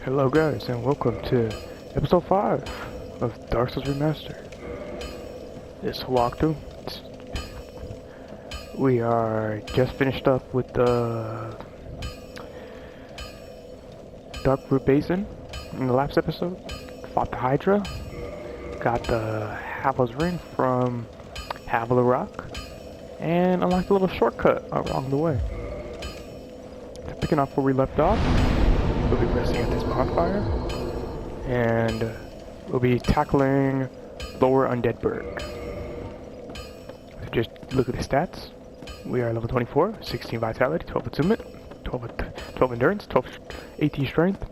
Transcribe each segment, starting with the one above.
Hello guys and welcome to episode 5 of Dark Souls Remastered. This walkthrough. We are just finished up with the Dark Root Basin in the last episode. Fought the Hydra. Got the Havel's Ring from Havel Rock. And unlocked a little shortcut along the way. Picking up where we left off. We'll be resting at this bonfire, and we'll be tackling lower Undead Burg. So just look at the stats. We are level 24, 16 vitality, 12 attunement, 12 endurance, 18 strength,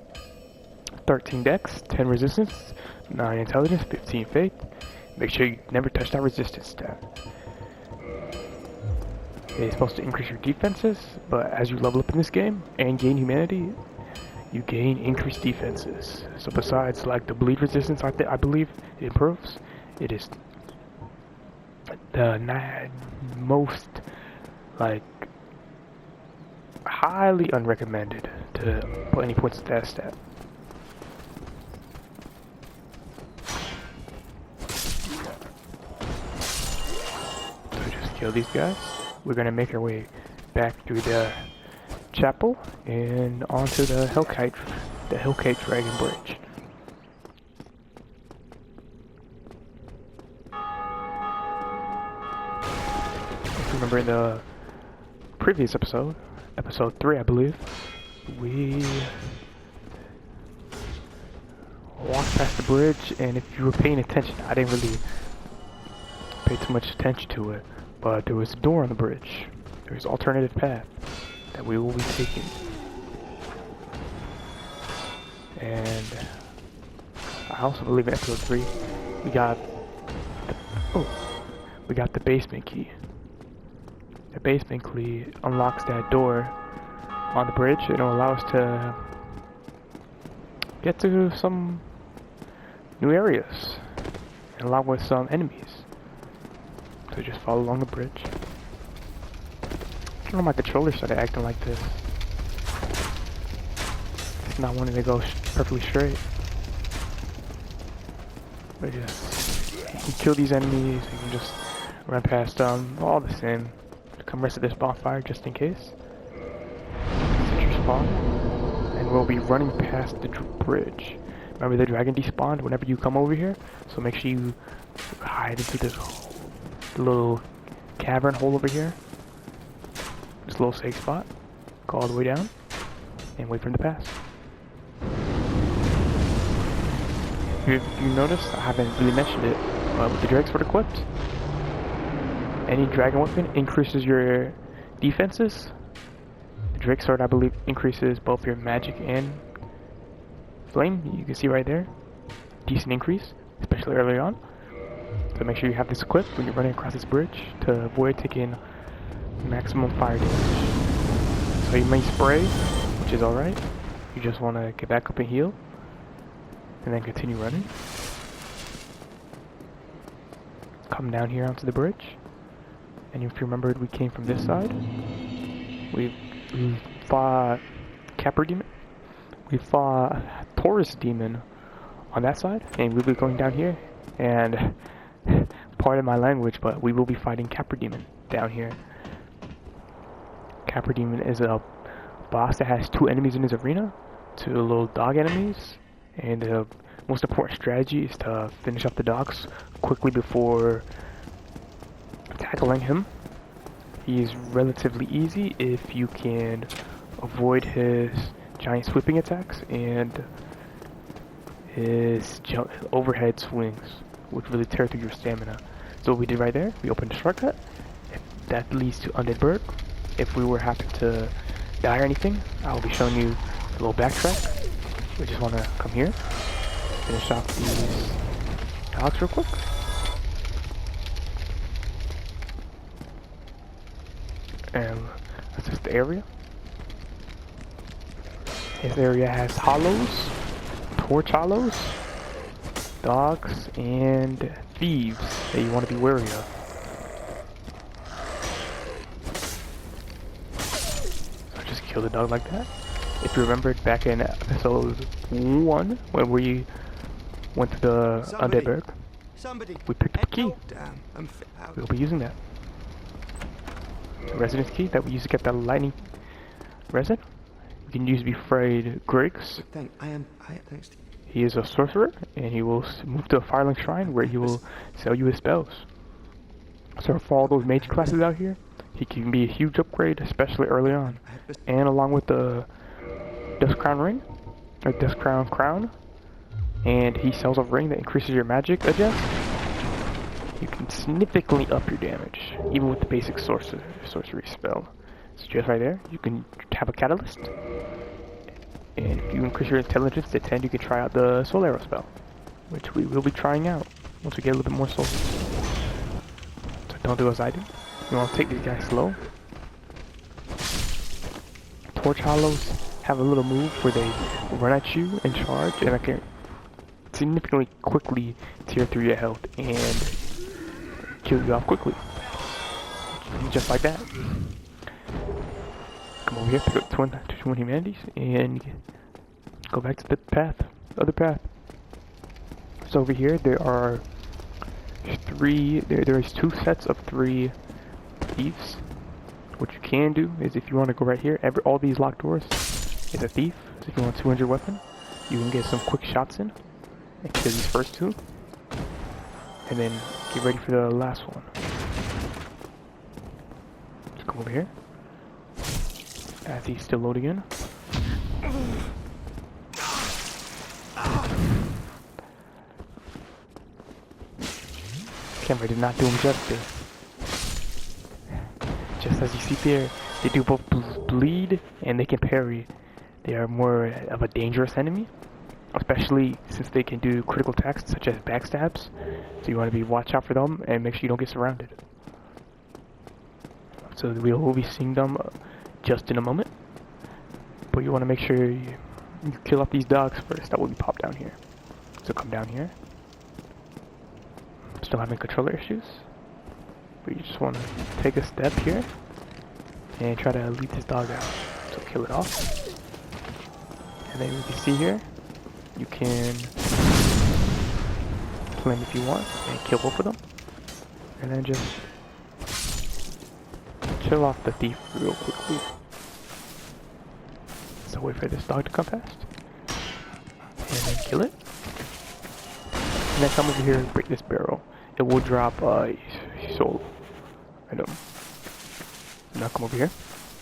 13 dex, 10 resistance, 9 intelligence, 15 faith. Make sure you never touch that resistance stat. It's supposed to increase your defenses, but as you level up in this game and gain humanity, you gain increased defenses. So besides like the bleed resistance I believe it improves, it is the most like highly unrecommended to put any points to that stat. So just kill these guys. We're gonna make our way back through the chapel and onto the Hellkite Dragon Bridge. If you remember in the previous episode, episode 3 I believe, we walked past the bridge, and if you were paying attention, I didn't really pay too much attention to it, but there was a door on the bridge. There was an alternative path that we will be taking, and I also believe in episode 3 we got the basement key. The basement key unlocks that door on the bridge, and it'll allow us to get to some new areas and along with some enemies. So just follow along the bridge. I don't know, my controller started acting like this. It's not wanting to go perfectly straight. But just, you can kill these enemies, you can just run past them, all the same. Come rest at this bonfire just in case. Set your spawn. And we'll be running past the bridge. Remember, the dragon despawned whenever you come over here, so make sure you hide into this little cavern hole over here. This little safe spot. Go all the way down and wait for him to pass. If you notice, I haven't really mentioned it, but with the Drake Sword equipped, any dragon weapon increases your defenses. The Drake Sword, I believe, increases both your magic and flame. You can see right there, decent increase, especially early on. So make sure you have this equipped when you're running across this bridge to avoid taking maximum fire damage. So you may spray, which is alright. You just want to get back up and heal, and then continue running. Come down here onto the bridge, and if you remembered, we came from this side. We fought Capra Demon. We fought Taurus Demon on that side, and we'll be going down here. And pardon my language, but we will be fighting Capra Demon down here. Capra Demon is a boss that has 2 enemies in his arena, 2 little dog enemies, and the most important strategy is to finish up the dogs quickly before tackling him. He's relatively easy if you can avoid his giant sweeping attacks and his overhead swings, which really tear through your stamina. So what we did right there, we opened a shortcut. That leads to Undead Burg. If we were happen to die or anything, I'll be showing you a little backtrack. We just want to come here, finish off these dogs real quick. And that's just the area. This area has hollows, torch hollows, dogs, and thieves that you want to be wary of. Kill the dog like that. If you remembered back in episode 1, when we went to the Undead Burg, we picked up a key. We'll be using that. The residence key that we use to get that lightning resin. You can use to befriend Griggs. Thanks. He is a sorcerer, and he will move to a Firelink Shrine where he will sell you his spells. So for all those mage classes out here, he can be a huge upgrade, especially early on. And along with the Dust Crown Ring, or Dust Crown Crown, and he sells a ring that increases your magic adjust, you can significantly up your damage, even with the basic sorcery spell. So just right there, you can have a catalyst. And if you increase your intelligence to 10, you can try out the soul arrow spell, which we will be trying out once we get a little bit more souls. So don't do as I do. You want to take these guys slow. Torch Hollows have a little move where they run at you and charge, and I can significantly quickly tear through your health and kill you off quickly. Just like that. Come over here, pick up 20 humanities, and go back to the other path. So over here, there are there is 2 sets of 3 thieves. What you can do is, if you want to go right here, all these locked doors is a thief. So if you want a 200 weapon, you can get some quick shots in and kill these first 2, and then get ready for the last one. Let's come over here. As he's still loading in. Camera did not do him justice. Just as you see there, they do both bleed and they can parry. They are more of a dangerous enemy, especially since they can do critical attacks such as backstabs. So you want to watch out for them and make sure you don't get surrounded. So we will be seeing them just in a moment, but you want to make sure you kill off these dogs first. That will be popped down here. So come down here. Still having controller issues, but you just want to take a step here and try to lead this dog out. So kill it off, and then you can see here you can kill him if you want and kill both of them, and then just kill off the thief real quickly. So wait for this dog to come past, and then kill it. And then come over here and break this barrel. It will drop a soul item. Now come over here.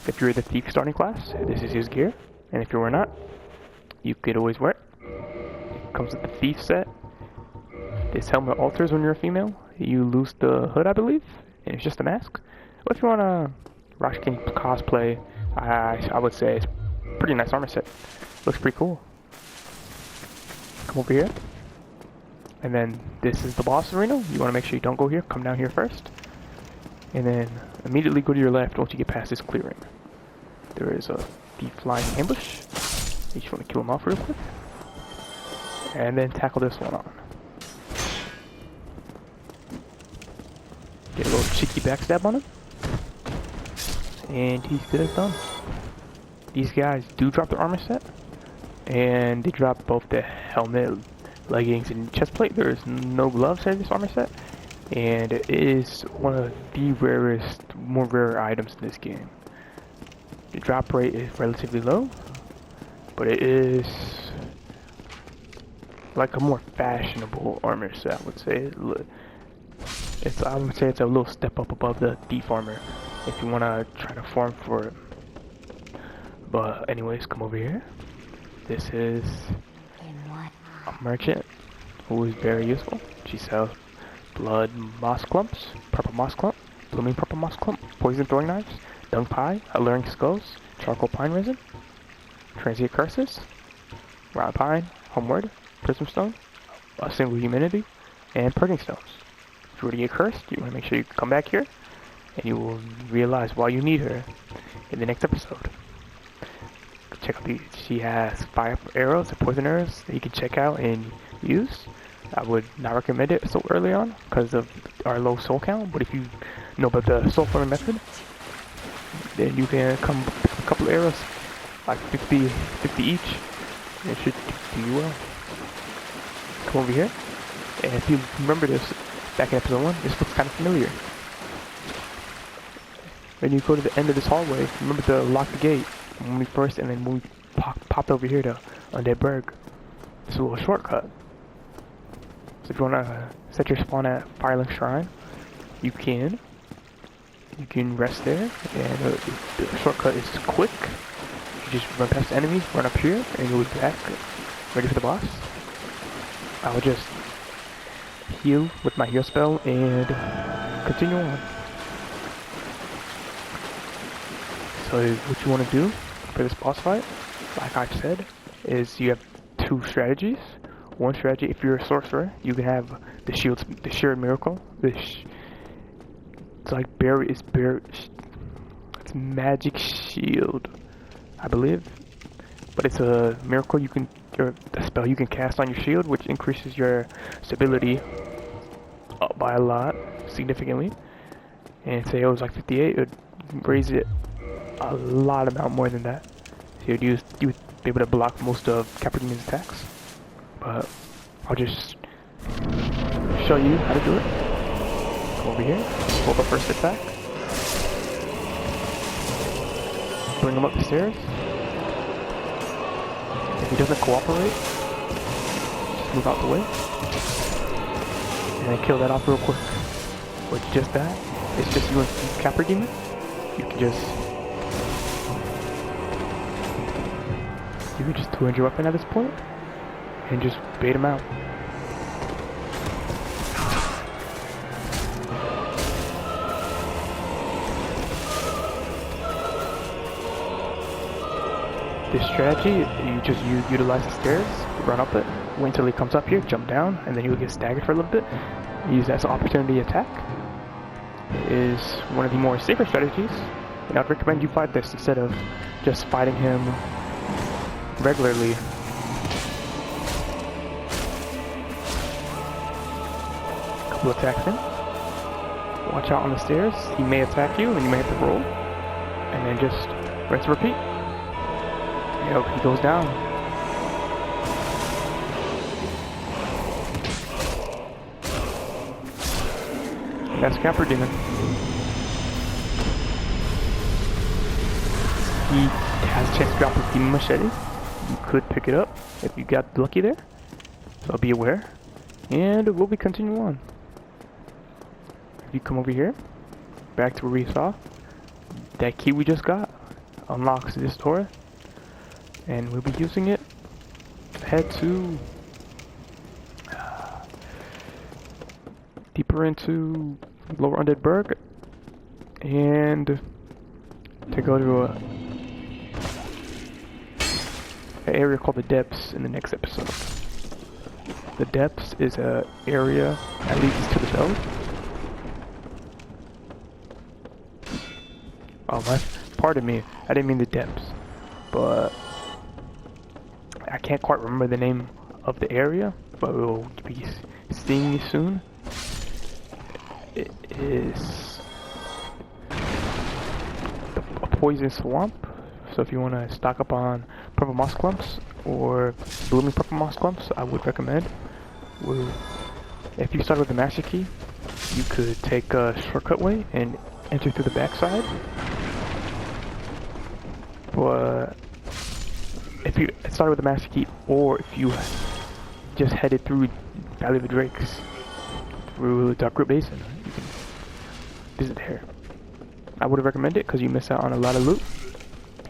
If you're the thief starting class, this is his gear. And if you were not, you could always wear it. It comes with the thief set. This helmet alters when you're a female. You lose the hood, I believe, and it's just a mask. But if you want to rock skin cosplay, I would say it's pretty nice armor set. Looks pretty cool. Come over here. And then this is the boss arena. You want to make sure you don't go here. Come down here first. And then immediately go to your left once you get past this clearing. There is a thief flying ambush. You just want to kill him off real quick. And then tackle this one on. Get a little cheeky backstab on him. And he's good as done. These guys do drop their armor set. And they drop both the helmet, leggings, and chest plate. There's no gloves in this armor set, and it is one of the rarest, more rare items in this game. The drop rate is relatively low, but it is like a more fashionable armor set, I would say. I would say it's a little step up above the thief armor if you want to try to farm for it. But anyways, come over here. This is a merchant who is very useful. She sells blood moss clumps, purple moss clump, blooming purple moss clump, poison throwing knives, dung pie, alluring skulls, charcoal pine resin, transient curses, round pine, homeward, prism stone, a single humanity, and purging stones. If you were to get cursed, you want to make sure you come back here, and you will realize why you need her in the next episode. Check out she has fire arrows and poison arrows that you can check out and use. I would not recommend it so early on because of our low soul count, but if you know about the soul forming method, then you can come pick up a couple of arrows like 50 each. It should do you well. Come over here, and if you remember this back in episode 1, this looks kind of familiar. When you go to the end of this hallway, remember to lock the gate when we first, and then when we popped over here to Undead Burg. It's a little shortcut. So if you want to set your spawn at Firelink Shrine, you can. You can rest there, and the shortcut is quick. You just run past the enemies, run up here, and you'll be back, ready for the boss. I'll just heal with my heal spell and continue on. So what you want to do for this boss fight, like I said, is you have 2 strategies. One strategy, if you're a sorcerer, you can have the shield, the Shared Miracle. It's like it's magic shield, I believe. But it's a miracle you can, or a spell you can cast on your shield, which increases your stability up by a lot, significantly. And say it was like 58, it would raise it a lot amount more than that. So you would be able to block most of Capra Demon's attacks. But I'll just show you how to do it. Go over here, hold the first attack, bring him up the stairs. If he doesn't cooperate, just move out the way, and then kill that off real quick. With just that, it's just you and Capra Demon. You can just 200 your weapon at this point, and just bait him out. This strategy, you just utilize the stairs, run up it, wait until he comes up here, jump down, and then you'll get staggered for a little bit. Use that as an opportunity attack. It is one of the more safer strategies, and I'd recommend you fight this instead of just fighting him regularly. Couple attacks in. Watch out on the stairs. He may attack you, and you may have to roll. And then just rinse and repeat. Yep, he goes down. And that's Capra Demon. He has a chance to drop his Demon Machete. You could pick it up if you got lucky there. So be aware. And we'll be continuing on. If you come over here, back to where we saw, that key we just got unlocks this door. And we'll be using it to head to deeper into Lower Undead Burg, and to go to an area called the Depths in the next episode. The Depths is an area that leads to the belly. Oh, pardon me, I didn't mean the Depths, but I can't quite remember the name of the area, but we'll be seeing you soon. It is a poison swamp, so if you want to stock up on purple moss clumps or blooming purple moss clumps, I would recommend. If you start with the master key, you could take a shortcut way and enter through the backside. But if you start with the master key, or if you just headed through Valley of the Drakes, through Dark Root Basin, you can visit here. I would recommend it because you miss out on a lot of loot,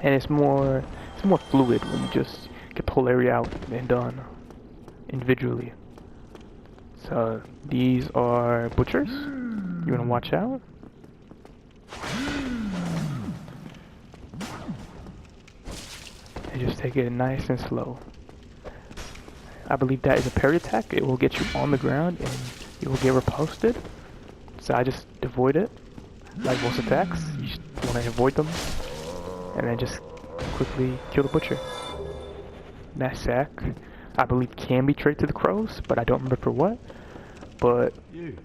and it's more fluid when you just get the whole area out and done individually. So these are butchers. You want to watch out. And just take it nice and slow. I believe that is a parry attack. It will get you on the ground and you will get riposted. So I just avoid it. Like most attacks, you just want to avoid them. And then just quickly kill the butcher. That sack, I believe, can be traded to the crows, but I don't remember for what. But it's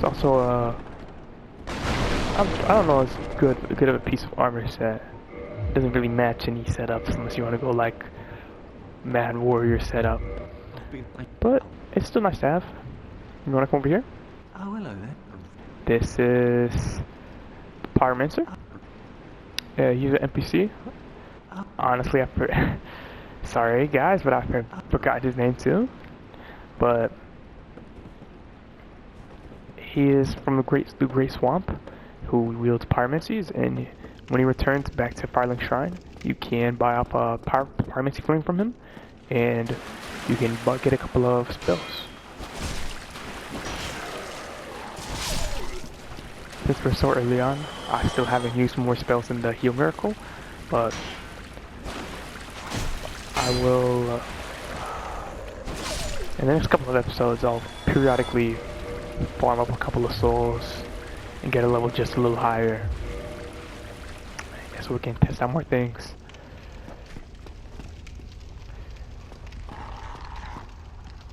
also I don't know, it's good of a piece of armor set. doesn't really match any setups unless you want to go like Mad Warrior setup. But it's still nice to have. You want to come over here? Oh, hello there. This is Pyromancer. He's an NPC. Honestly, sorry guys, but I forgot his name too. But he is from the Great Swamp, who wields pyromancies, and when he returns back to Firelink Shrine, you can buy off a pyromancy flame from him, and you can get a couple of spells. Since we're so early on, I still haven't used more spells in the Heal Miracle, but I will, in the next couple of episodes, I'll periodically farm up a couple of souls and get a level just a little higher, so we can test out more things.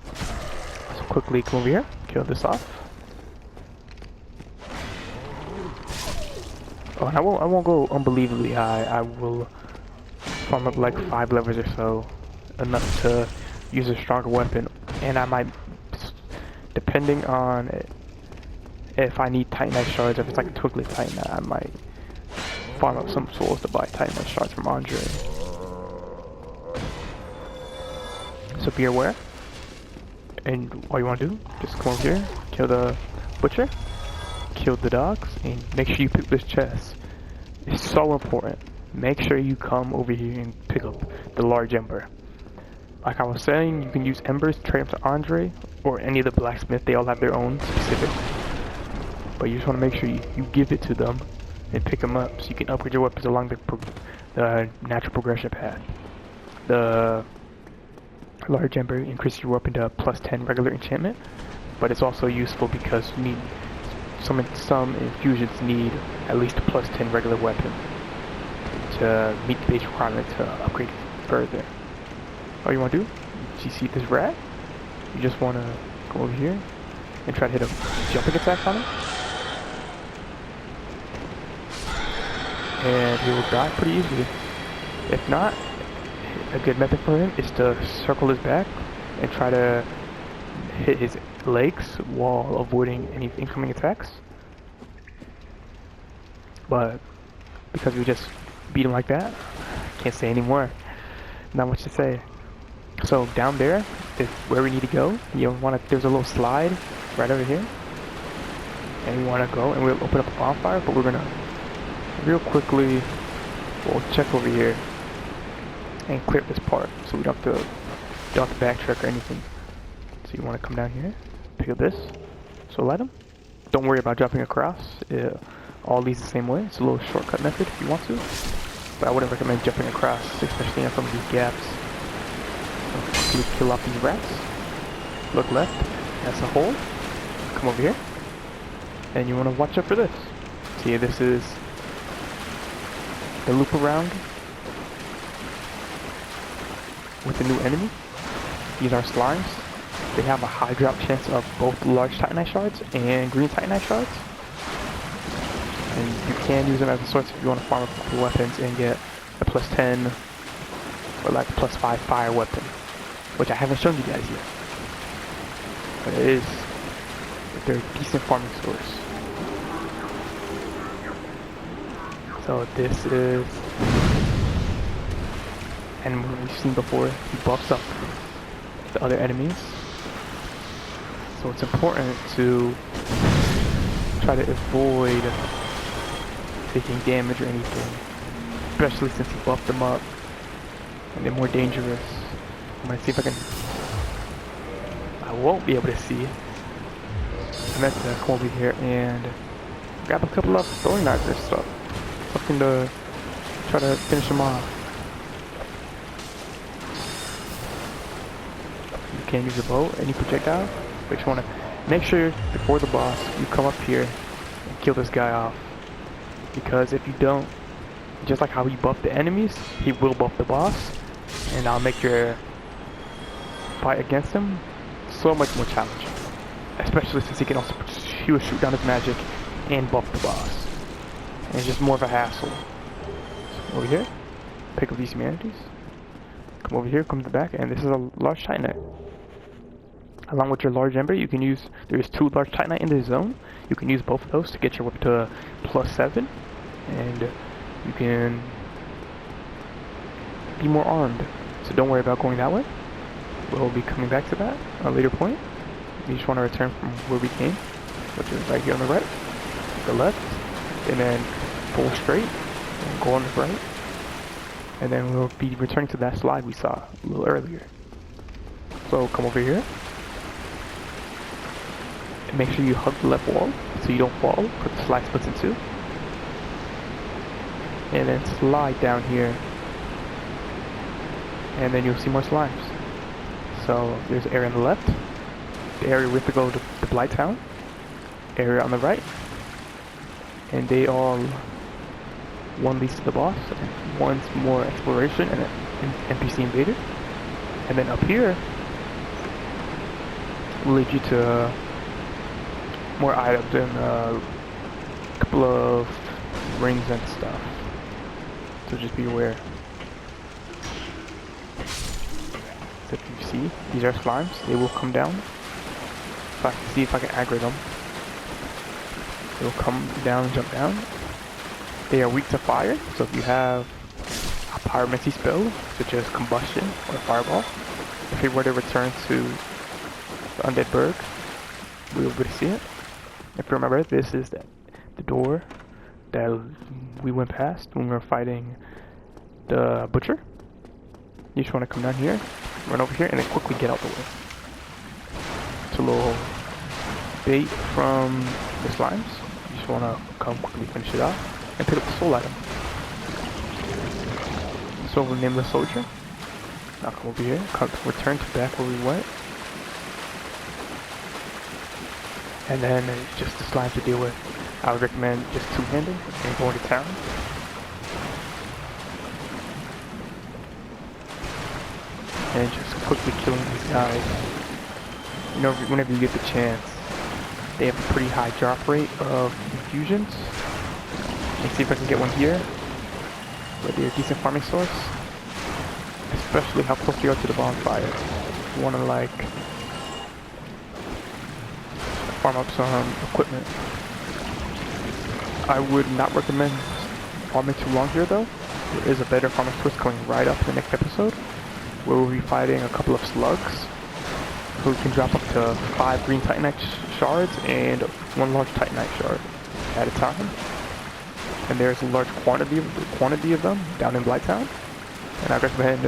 So quickly come over here, kill this off. Oh, and I won't go unbelievably high. I will farm up like 5 levels or so, enough to use a stronger weapon, and I might, depending on if I need Titanite shards, if it's like a Twiglet Titanite, I might farm up some souls to buy Titanite shards from Andre. So be aware, and all you want to do, just come over here, kill the butcher, kill the dogs, and make sure you pick this chest. It's so important. Make sure you come over here and pick up the large Ember. Like I was saying, you can use Embers to trade them to Andre, or any of the blacksmith. They all have their own specific. But you just want to make sure you give it to them and pick them up so you can upgrade your weapons along the natural progression path. The large Ember increases your weapon to plus 10 regular enchantment, but it's also useful because you need some infusions need at least a plus 10 regular weapon to meet the base requirement to upgrade further. All you want to do, you see this rat? You just want to go over here and try to hit a jumping attack on him, and he will die pretty easily. If not, a good method for him is to circle his back and try to hit his legs while avoiding any incoming attacks. But because we just beat him like that, I can't say anymore. Not much to say. So down there is where we need to go. You want to, there's a little slide right over here, and we want to go, and we'll open up a bonfire. But we're gonna real quickly, we'll check over here and clear this part, so we don't have to backtrack or anything. So you want to come down here, pick up this, so light them. Don't worry about jumping across. It all leads the same way. It's a little shortcut method if you want to, but I wouldn't recommend jumping across, especially in some of these gaps. So quickly kill off these rats. Look left, that's a hole. Come over here, and you want to watch out for this. See, this is the loop around with the new enemy. These are slimes. They have a high drop chance of both large Titanite shards and green Titanite shards. And you can use them as a source if you want to farm up a couple weapons and get a plus 10 or like a plus 5 fire weapon, which I haven't shown you guys yet. But it is a very decent farming source. So this is, and what we've seen before, he buffs up the other enemies. So it's important to try to avoid taking damage or anything, especially since he buffed them up and they're more dangerous. I'm gonna see if I can, I won't be able to see. I meant to come over here and grab a couple of throwing knives or stuff. Something to try to finish him off. You can't use a bow, any projectile, but you want to make sure before the boss you come up here and kill this guy off. Because if you don't, just like how he buffed the enemies, he will buff the boss, and I'll make your fight against him so much more challenging. Especially since he can also shoot down his magic and buff the boss. And it's just more of a hassle. So over here, pick up these humanities. Come over here, come to the back, and this is a large titanite. Along with your large ember, you can use, there's 2 large titanite in this zone. You can use both of those to get your weapon to +7, and you can be more armed. So don't worry about going that way. We'll be coming back to that at a later point. You just want to return from where we came, which is right here on the right, the left, and then pull straight, and go on the right. And then we'll be returning to that slide we saw a little earlier. So come over here. And make sure you hug the left wall so you don't fall. Put the slide splits in 2. And then slide down here. And then you'll see more slimes. So there's an area on the left. The area we have to go to the Blighttown. Area on the right. And they all, one leads to the boss, and one's more exploration and an NPC invader. And then up here will lead you to more items and a couple of rings and stuff. So just be aware. So if you see, these are slimes. They will come down. If I can see if I can aggro them. They will come down and jump down. They are weak to fire, so if you have a pyromancy spell, such as combustion or fireball, if you were to return to the Undead Burg, we will be able to see it. If you remember, this is the door that we went past when we were fighting the butcher. You just want to come down here, run over here, and then quickly get out the way. It's a little bait from the slimes. You just want to come quickly finish it off. And pick up the soul item. So we'll name the soldier. Now come over here, return to back where we went. And then it's just the slime to deal with. I would recommend just two-handed and going to town. And just quickly killing these guys. You know, whenever you get the chance. They have a pretty high drop rate of infusions. Let's see if I can get one here. But they're a decent farming source. Especially how close you are to the bonfire. You want to like farm up some equipment. I would not recommend farming too long here though. There is a better farming source coming right up in the next episode, where we'll be fighting a couple of slugs. So we can drop up to 5 green titanite shards and 1 large titanite shard at a time. And there's a large quantity of them down in Blighttown. And I recommend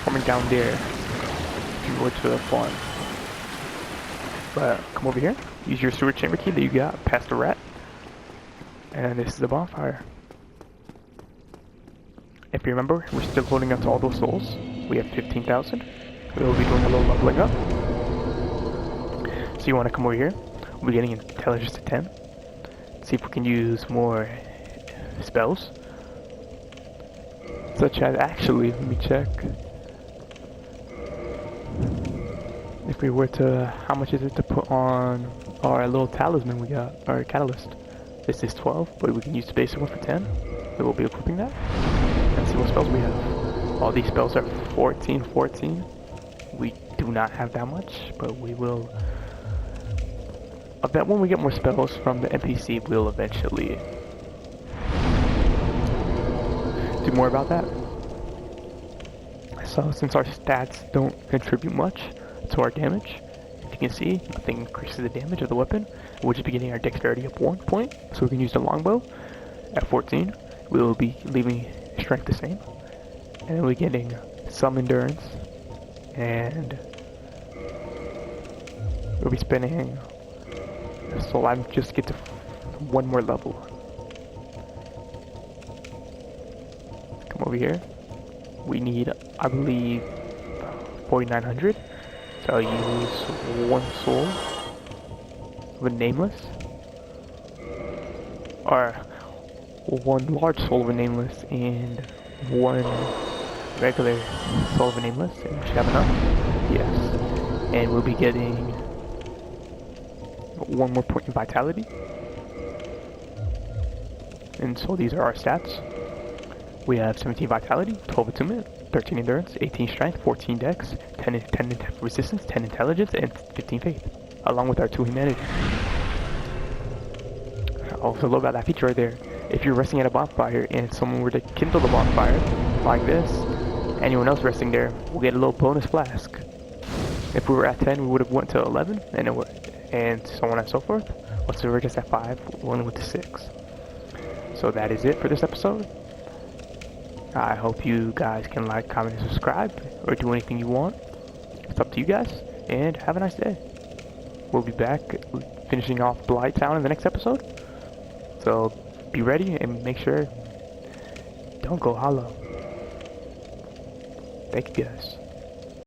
farming down there if you were to farm. But come over here, use your sewer chamber key that you got past the rat. And this is the bonfire. If you remember, we're still holding up to all those souls. We have 15,000. We'll be doing a little leveling up. So you want to come over here. We'll be getting intelligence to 10. See if we can use more spells. Such as, actually, let me check. If we were to, how much is it to put on our little talisman we got, our catalyst? This is 12, but we can use the basic one for 10. So we'll be equipping that. And see what spells we have. All these spells are 14. We do not have that much, but we will. I bet when we get more spells from the NPC, we'll eventually do more about that. So since our stats don't contribute much to our damage, if you can see, nothing increases the damage of the weapon. We'll just be getting our dexterity up 1 point, so we can use the longbow at 14. We will be leaving strength the same, and we'll be getting some endurance, and we'll be spending. So I'm just get to 1 more level. Come over here. We need, I believe, 4,900. So I'll use 1 soul of a nameless, or 1 large soul of a nameless, and 1 regular soul of a nameless. And we should have enough. Yes. And we'll be getting 1 more point in vitality. And so these are our stats. We have 17 vitality, 12 attunement, 13 endurance, 18 strength, 14 dex, 10 resistance, 10 intelligence, and 15 faith, along with our 2 humanity. Also, love about that feature right there. If you're resting at a bonfire and someone were to kindle the bonfire like this, anyone else resting there will get a little bonus flask. If we were at 10, we would have went to 11, and so on and so forth. Once we were just at 5, we only went to 6. So that is it for this episode. I hope you guys can like, comment, and subscribe, or do anything you want. It's up to you guys, and have a nice day. We'll be back finishing off Blight Town in the next episode. So be ready and make sure don't go hollow. Thank you guys.